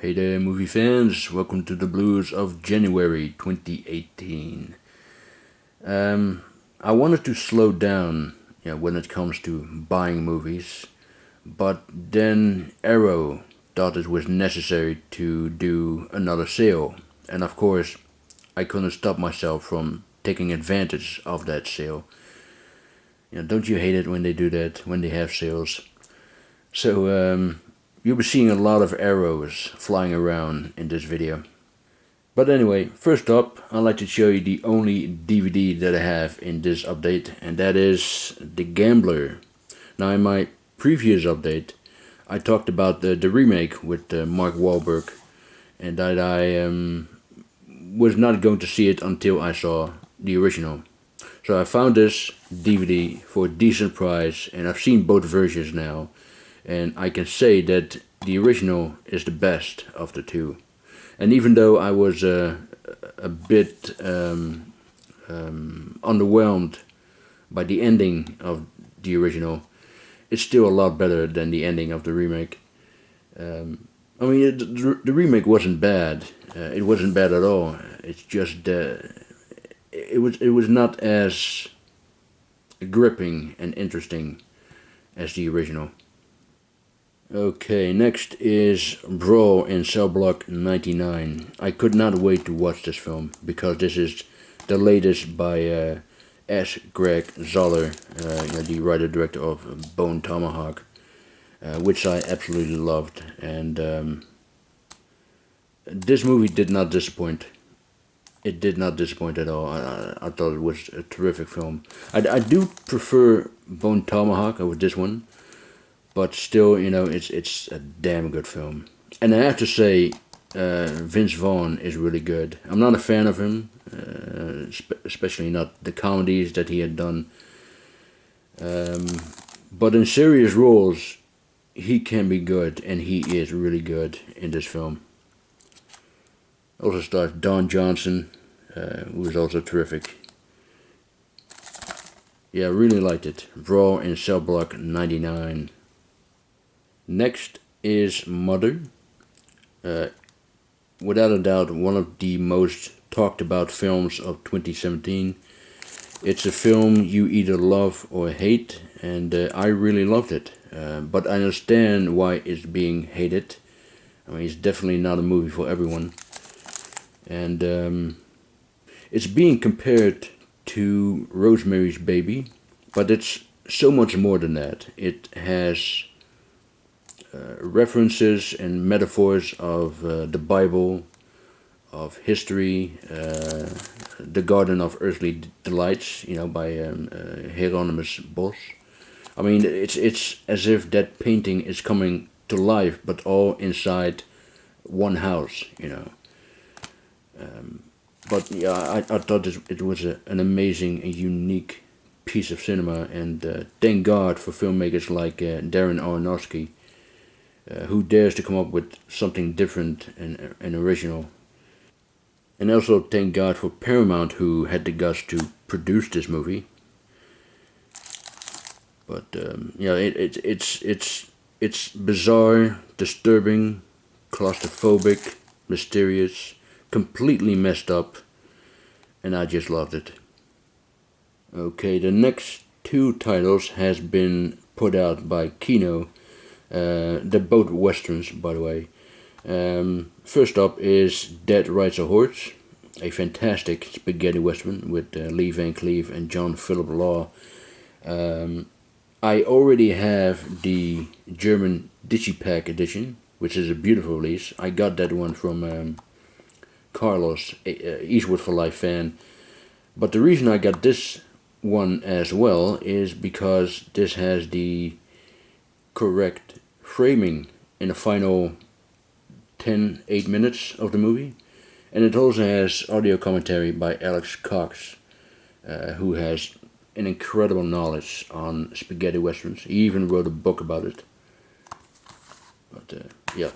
Hey there, movie fans. Welcome to the blues of January 2018. I wanted to slow down, when it comes to buying movies, but then Arrow thought it was necessary to do another sale, and of course, I couldn't stop myself from taking advantage of that sale. Don't you hate it when they do that, when they have sales? So, you'll be seeing a lot of arrows flying around in this video. But anyway, first up, I'd like to show you the only DVD that I have in this update, and that is The Gambler. Now, in my previous update, I talked about the remake with Mark Wahlberg, and that I was not going to see it until I saw the original. So I found this DVD for a decent price, and I've seen both versions now, and I can say that the original is the best of the two. And even though I was a bit underwhelmed by the ending of the original, it's still a lot better than the ending of the remake. The remake wasn't bad. It wasn't bad at all. It's just it was not as gripping and interesting as the original. Okay, next is Brawl in Cell Block 99. I could not wait to watch this film because this is the latest by S. Greg Zoller, the writer-director of Bone Tomahawk, which I absolutely loved. And this movie did not disappoint. It did not disappoint at all. I thought it was a terrific film. I do prefer Bone Tomahawk over this one. But still, it's a damn good film. And I have to say, Vince Vaughn is really good. I'm not a fan of him, especially not the comedies that he had done. But in serious roles, he can be good, and he is really good in this film. Also stars Don Johnson, who is also terrific. Yeah, I really liked it. Brawl in Cell Block 99. Next is Mother. Without a doubt, one of the most talked about films of 2017. It's a film you either love or hate, and I really loved it. But I understand why it's being hated. It's definitely not a movie for everyone. And it's being compared to Rosemary's Baby, but it's so much more than that. It has references and metaphors of the Bible, of history, the Garden of Earthly Delights, by Hieronymus Bosch. It's as if that painting is coming to life, but all inside one house, But yeah, I thought it was an amazing and unique piece of cinema, and thank God for filmmakers like Darren Aronofsky, who dares to come up with something different and original. And also thank God for Paramount, who had the guts to produce this movie. But it's bizarre, disturbing, claustrophobic, mysterious, completely messed up, and I just loved it. Okay, the next two titles has been put out by Kino. They're both westerns, by the way. First up is Dead Rides a Horse, a fantastic spaghetti western with Lee Van Cleef and John Philip Law. I already have the German Digipack edition, which is a beautiful release. I got that one from Carlos, Eastwood for Life fan. But the reason I got this one as well is because this has the correct framing in the final 8 minutes of the movie, and it also has audio commentary by Alex Cox, who has an incredible knowledge on spaghetti westerns. He even wrote a book about it. But yeah,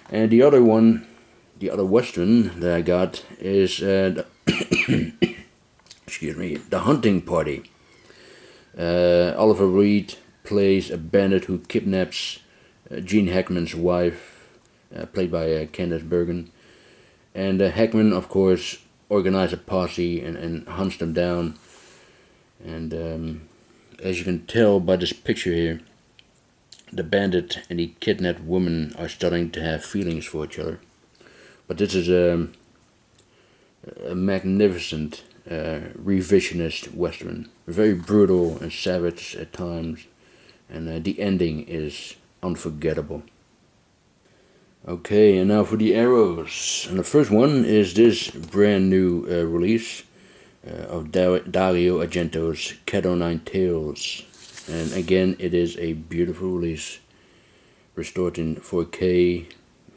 and the other western that I got is excuse me, The Hunting Party. Oliver Reed plays a bandit who kidnaps Gene Hackman's wife, played by Candace Bergen. And Hackman, of course, organized a posse and hunts them down. And as you can tell by this picture here, the bandit and the kidnapped woman are starting to have feelings for each other. But this is a magnificent revisionist western, very brutal and savage at times, and the ending is unforgettable. Okay, and now for the arrows. And the first one is this brand new release of Dario Argento's Cat O' Nine Tails. And again, it is a beautiful release, restored in 4K,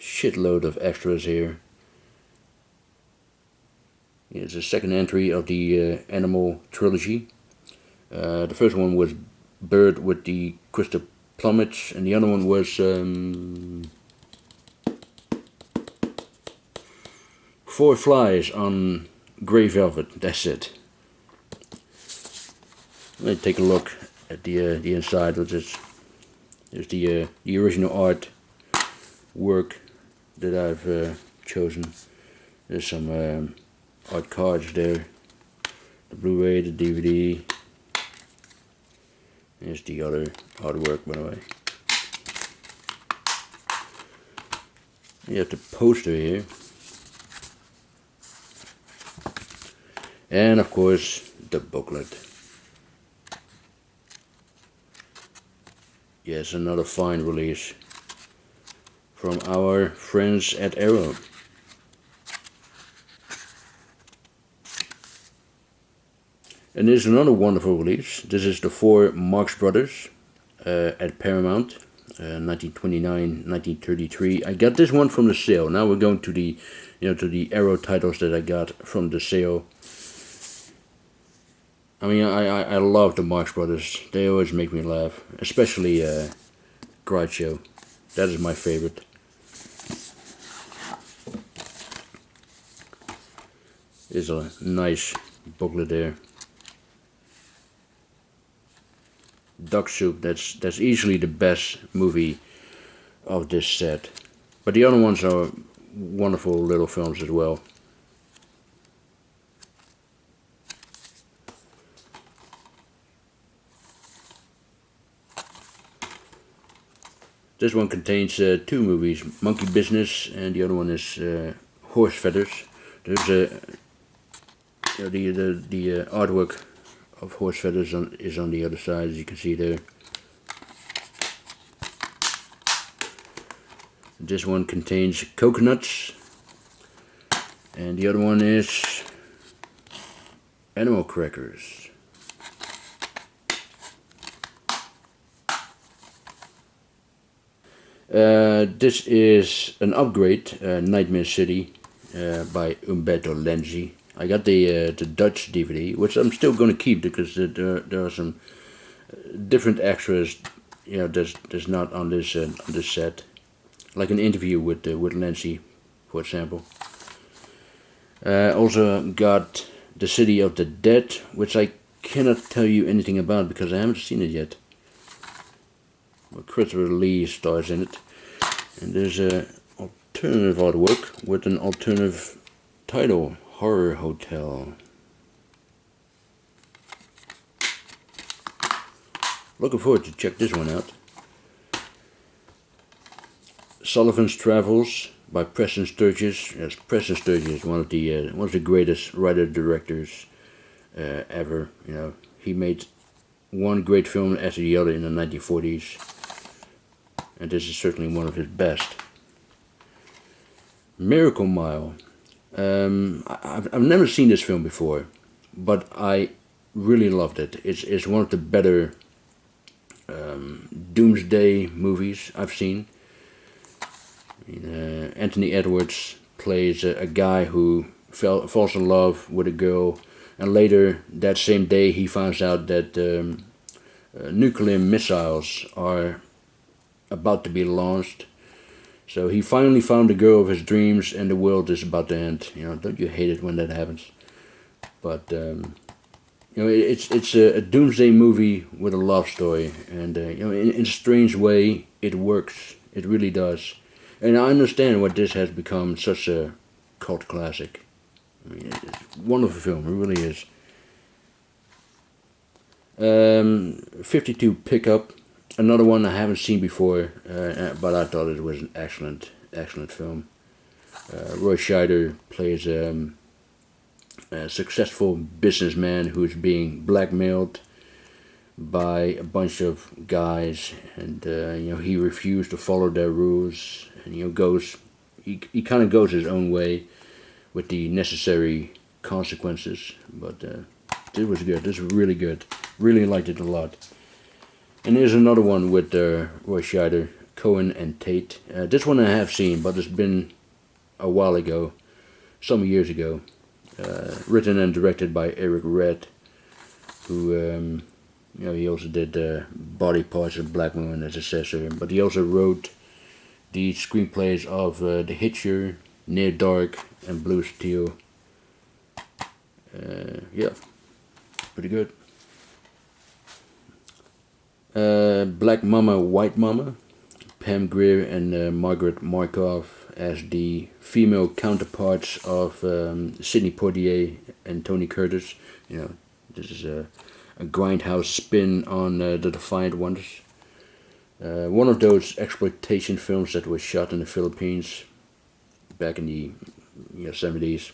shitload of extras here. It's the second entry of the Animal trilogy. The first one was Bird with the Crystal Plumage, and the other one was Four Flies on Grey Velvet. That's it. Let's take a look at the inside. There's the original art work that I've chosen. There's some art cards there. The Blu-ray, the DVD. There's the other artwork, by the way. You have the poster here. And of course, the booklet. Yes, another fine release from our friends at Arrow. And there's another wonderful release. This is the Four Marx Brothers at Paramount, 1929, 1933. I got this one from the sale. Now we're going to the, to the Arrow titles that I got from the sale. I mean, I love the Marx Brothers. They always make me laugh, especially Groucho. That is my favorite. There's a nice booklet there. Duck Soup, that's easily the best movie of this set. But the other ones are wonderful little films as well. This one contains two movies, Monkey Business, and the other one is Horse Feathers. There's the artwork of Horse Feathers is on the other side, as you can see there. This one contains Coconuts, and the other one is Animal Crackers. This is an upgrade, Nightmare City, by Umberto Lenzi. I got the Dutch DVD, which I'm still going to keep because there are some different extras, there's not on this set, like an interview with Lenzi, for example. Also got The City of the Dead, which I cannot tell you anything about because I haven't seen it yet. Well, Christopher Lee stars in it, and there's a alternative artwork with an alternative title, Horror Hotel. Looking forward to check this one out. Sullivan's Travels by Preston Sturges. Yes, Preston Sturges, one of the greatest writer-directors ever. He made one great film after the other in the 1940s. And this is certainly one of his best. Miracle Mile. I've never seen this film before, but I really loved it. It's one of the better doomsday movies I've seen. Anthony Edwards plays a guy who falls in love with a girl, and later that same day he finds out that nuclear missiles are about to be launched. So he finally found the girl of his dreams, and the world is about to end. Don't you hate it when that happens? But it's a doomsday movie with a love story, and in a strange way, it works. It really does. And I understand why this has become such a cult classic. I mean, it's a wonderful film, it really is. 52 Pickup, another one I haven't seen before, but I thought it was an excellent film. Roy Scheider plays a successful businessman who's being blackmailed by a bunch of guys, and he refused to follow their rules, and he kind of goes his own way with the necessary consequences. But this was good. This was really good. Really liked it a lot. And there's another one with Roy Scheider, Cohen and Tate. This one I have seen, but it's been a while ago, some years ago. Written and directed by Eric Red, who he also did Body Parts of Black Moon, as it says here. But he also wrote the screenplays of The Hitcher, Near Dark, and Blue Steel. Yeah, pretty good. Black Mama, White Mama, Pam Grier and Margaret Markov as the female counterparts of Sidney Poitier and Tony Curtis. This is a grindhouse spin on The Defiant Ones. One of those exploitation films that was shot in the Philippines back in the 70s.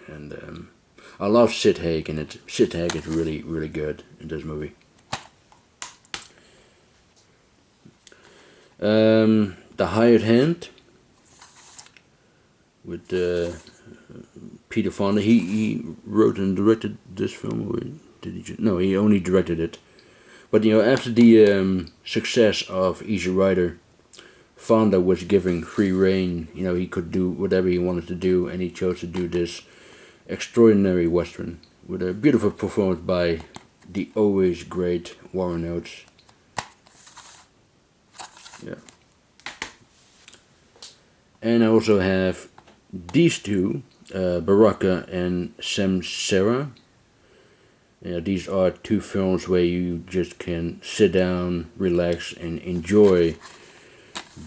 And I love Sid Haig in it. Sid Haig is really, really good in this movie. The Hired Hand with Peter Fonda. He wrote and directed this film, or did he? No, he only directed it. But after the success of Easy Rider, Fonda was given free rein. He could do whatever he wanted to do, and he chose to do this extraordinary western with a beautiful performance by the always great Warren Oates. Yeah. And I also have these two, Baraka and Samsara. These are two films where you just can sit down, relax, and enjoy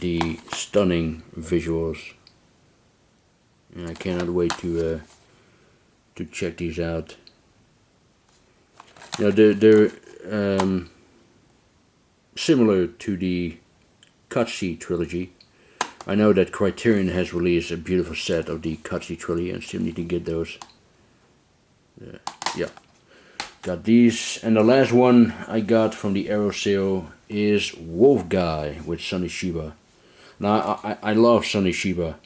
the stunning visuals. And I cannot wait to check these out. They're similar to the Cutsy trilogy. I know that Criterion has released a beautiful set of the Cutsy trilogy, and still need to get those. Yeah, got these, and the last one I got from the Arrow sale is Wolf Guy with Sonny Shiba. Now I love Sonny Shiba,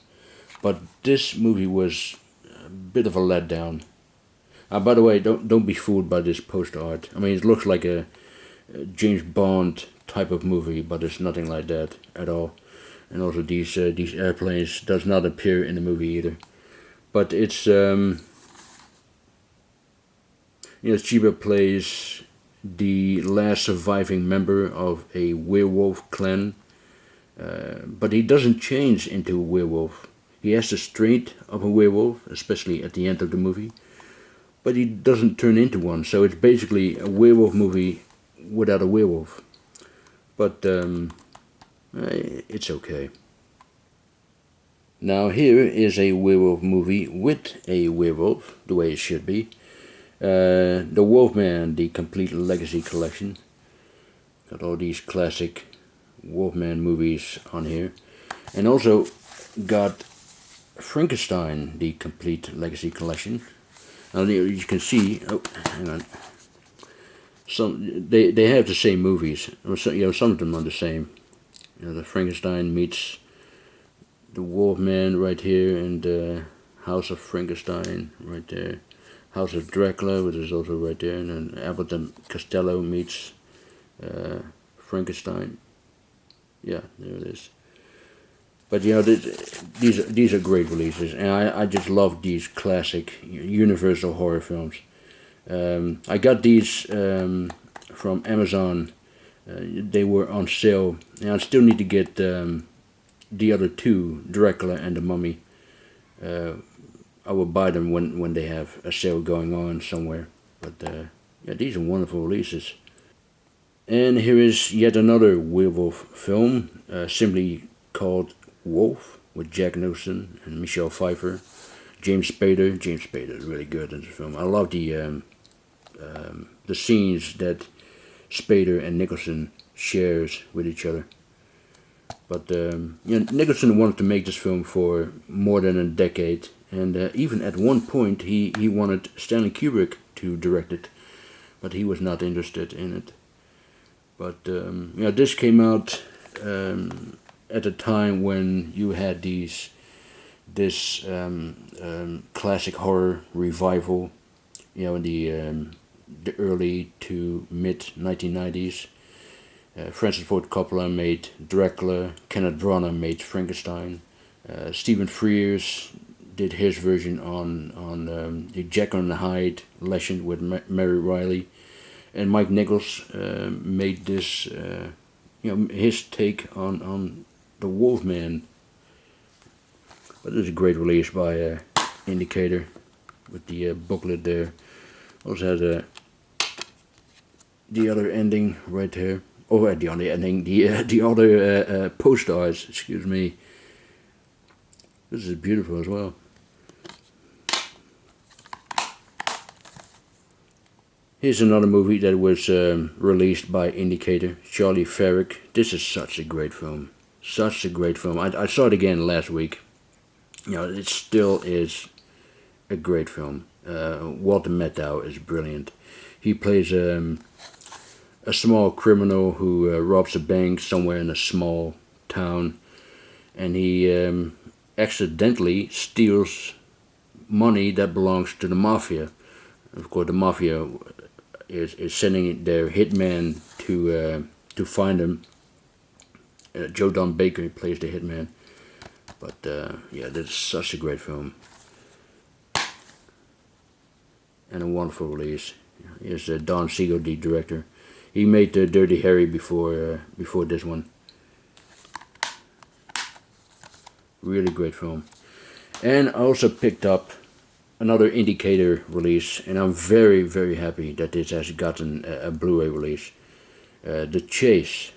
but this movie was a bit of a letdown. By the way, don't be fooled by this poster art. I mean, it looks like a James Bond type of movie, but it's nothing like that at all. And also these airplanes does not appear in the movie either. But it's Chiba plays the last surviving member of a werewolf clan, but he doesn't change into a werewolf. He has the strength of a werewolf, especially at the end of the movie, but he doesn't turn into one. So it's basically a werewolf movie without a werewolf. But it's okay. Now here is a werewolf movie with a werewolf, the way it should be. The Wolfman, the complete legacy collection. Got all these classic Wolfman movies on here. And also got Frankenstein, the complete legacy collection. Now you can see, hang on. They have the same movies. Some of them are the same. The Frankenstein meets the Wolfman right here, and House of Frankenstein right there. House of Dracula, which is also right there, and then Abbott and Costello meets Frankenstein. Yeah, there it is. But these are great releases, and I just love these classic Universal horror films. I got these from Amazon. They were on sale, and I still need to get the other two, Dracula and the Mummy. I will buy them when they have a sale going on somewhere. But these are wonderful releases. And here is yet another werewolf film, simply called Wolf with Jack Nicholson and Michelle Pfeiffer. James Spader. James Spader is really good in this film. I love the scenes that Spader and Nicholson shares with each other. But Nicholson wanted to make this film for more than a decade, and even at one point he wanted Stanley Kubrick to direct it, but he was not interested in it. But this came out at a time when you had this classic horror revival, in the early to mid 1990s. Francis Ford Coppola made Dracula, Kenneth Branagh made Frankenstein, Stephen Frears did his version on the Jekyll and Hyde legend with Mary Riley, and Mike Nichols made this, his take on the Wolfman. But it's a great release by Indicator with the booklet there. Also has the other ending right there. Oh, the other ending, the other posters. Excuse me. This is beautiful as well. Here's another movie that was released by Indicator, Charlie Ferrick. This is such a great film. Such a great film. I saw it again last week. It still is a great film. Walter Matthau is brilliant. He plays a small criminal who robs a bank somewhere in a small town, and he accidentally steals money that belongs to the mafia. Of course, the mafia is sending their hitman to find him. Joe Don Baker plays the hitman. But this is such a great film. And a wonderful release. Here's Don Siegel, the director. He made Dirty Harry before this one. Really great film. And I also picked up another Indicator release, and I'm very, very happy that this has gotten a Blu-ray release. The Chase.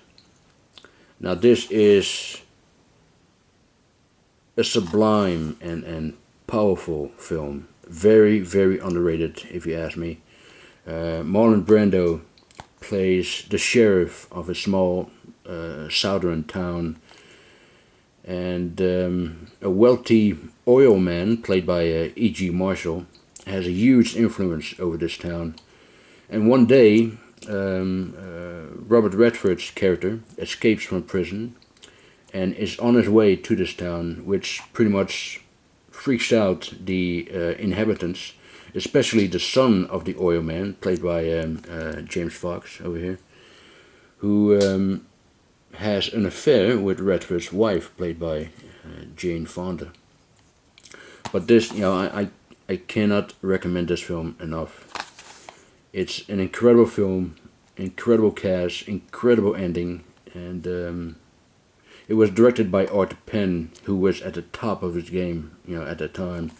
Now this is a sublime and powerful film. Very, very underrated, if you ask me. Marlon Brando plays the sheriff of a small southern town, and a wealthy oil man, played by E.G. Marshall, has a huge influence over this town. And one day, Robert Redford's character escapes from prison and is on his way to this town, which pretty much freaks out the inhabitants, especially the son of the oil man, played by James Fox over here, who has an affair with Redford's wife, played by Jane Fonda. But this, I cannot recommend this film enough. It's an incredible film, incredible cast, incredible ending, and it was directed by Arthur Penn, who was at the top of his game, at that time.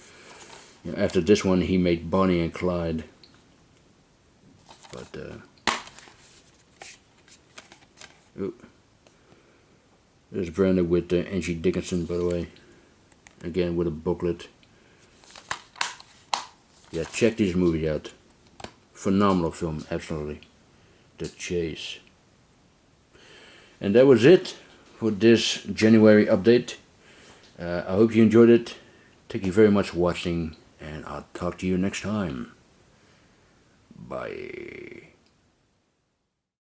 After this one, he made Bonnie and Clyde. But there's Brenda with Angie Dickinson, by the way. Again with a booklet. Yeah, check these movies out. Phenomenal film, absolutely. The Chase. And that was it for this January update. I hope you enjoyed it. Thank you very much for watching, and I'll talk to you next time. Bye.